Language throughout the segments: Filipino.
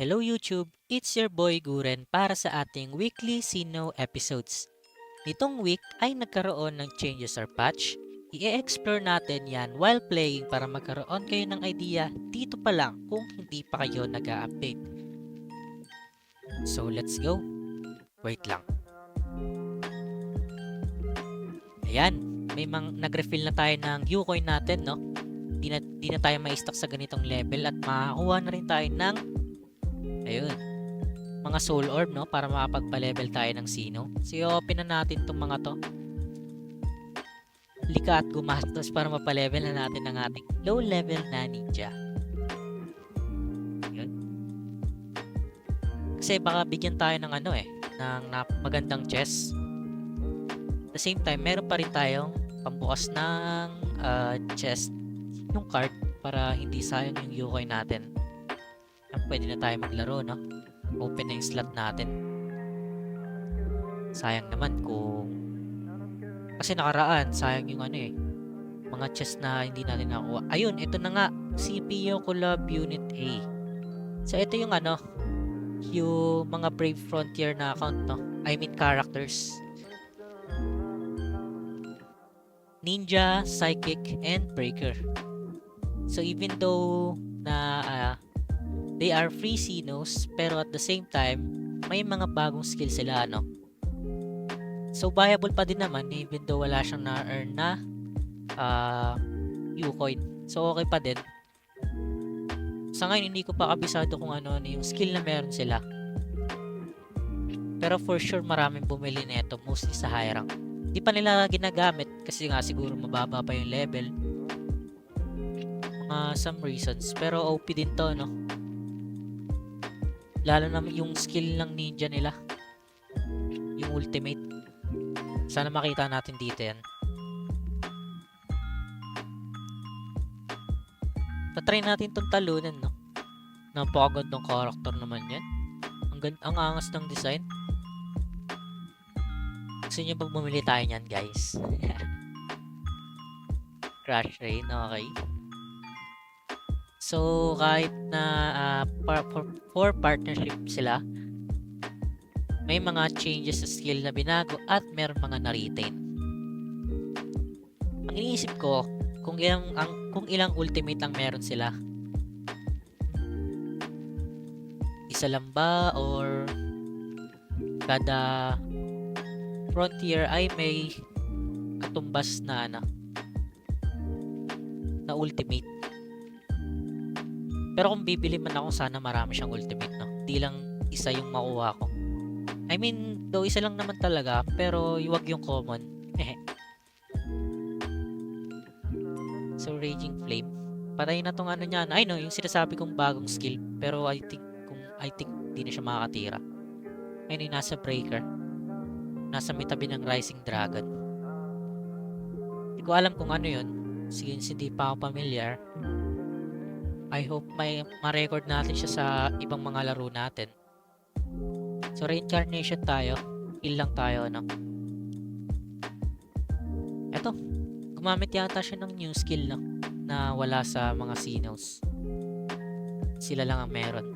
Hello YouTube, it's your boy Guren para sa ating weekly Sino episodes. Nitong week ay nagkaroon ng changes or patch. I-explore natin yan while playing para magkaroon kayo ng idea dito pa lang kung hindi pa kayo nag-a-update. So let's go. Wait lang. Ayan, nag-refill na tayo ng U-coin natin, no? Di na tayo ma-stock sa ganitong level at makakuha na rin tayo ng ayun, mga soul orb, no? Para makapagpa-level tayo ng sino. So, i-open na natin itong mga to. Lika at gumastos para mapalevel na natin ang ating low level na ninja. Yun. Kasi baka bigyan tayo ng ng magandang chest. At the same time, meron pa rin tayong pambukas ng chest, yung card, para hindi sayang yung U-coin natin. Pwede na tayo maglaro, no? Open na yung slot natin. Sayang naman kung kasi nakaraan, sayang yung mga chest na hindi natin nakuha. Ayun, ito na nga, CPU Collab Unit A. So ito yung yung mga Brave Frontier na account, no? I mean characters. Ninja, Psychic, and Breaker. So even though na they are free Sinos, pero at the same time, may mga bagong skill sila, no? So viable pa din naman even though wala siyang na-earn na U-coin. So okay pa din. Sa ngayon, hindi ko pa kabisado kung ano yung skill na meron sila. Pero for sure, maraming bumili nito, mostly sa high rank. Di pa nila ginagamit kasi nga siguro mababa pa yung level. Some reasons. Pero OP din to, no? Lalo na yung skill ng ninja nila. Yung ultimate. Sana makita natin dito yan. Tatry natin itong talunan, no? Napakagandang character naman yan. Ang angas ng design. Gusto nyo pag bumili tayo nyan, guys? Crash Rain, okay. So, kahit na for partnership sila, may mga changes sa skill na binago at meron mga na-retain. Ang iniisip ko, kung ilang ultimate lang meron sila. Isa lang ba or kada frontier ay may katumbas na na ultimate. Pero kung bibili man ako, sana marami siyang ultimate, no? Di lang isa yung makuha ko. I mean, though isa lang naman talaga, pero wag yung common. So, Raging Flame. Patay na tong niya. Ay no, yung sinasabi kong bagong skill. Pero I think di na siya makakatira. Ayun yung nasa Breaker. Nasa may tabi ng Rising Dragon. Hindi ko alam kung ano yun. Since hindi pa ako familiar, I hope may ma-record natin siya sa ibang mga laro natin. So, reincarnation tayo. Heal lang tayo, no? Eto. Gumamit yata siya ng new skill, no? Na wala sa mga Sinos. Sila lang ang meron.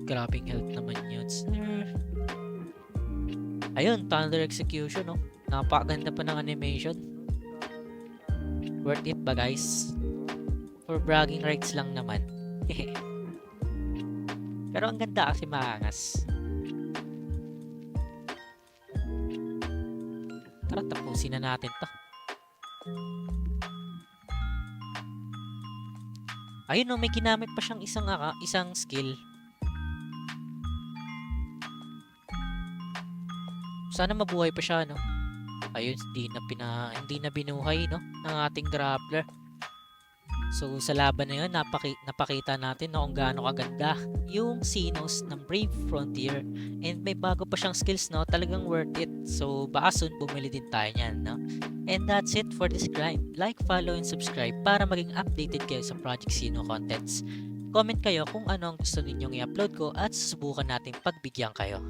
Grabing health naman yun. Ayun, Thunder Execution, no? Napakaganda pa ng animation. Worth it ba, guys? For bragging rights lang naman. Pero ang ganda kasi maangas. Tara, tapusin na natin to. Ayun, no, may ginamit pa siyang isang skill. Sana mabuhay pa siya, no? Ayun, hindi na binuhay, no? Ng ating grappler. So, sa laban na yun, napakita natin na kung gaano kaganda yung Sinos ng Brave Frontier. And may bago pa siyang skills, no? Talagang worth it. So, baka soon bumili din tayo niyan, no? And that's it for this grind. Like, follow, and subscribe para maging updated kayo sa Project Sino contents. Comment kayo kung ano ang gusto ninyong i-upload ko at susubukan natin pagbigyan kayo.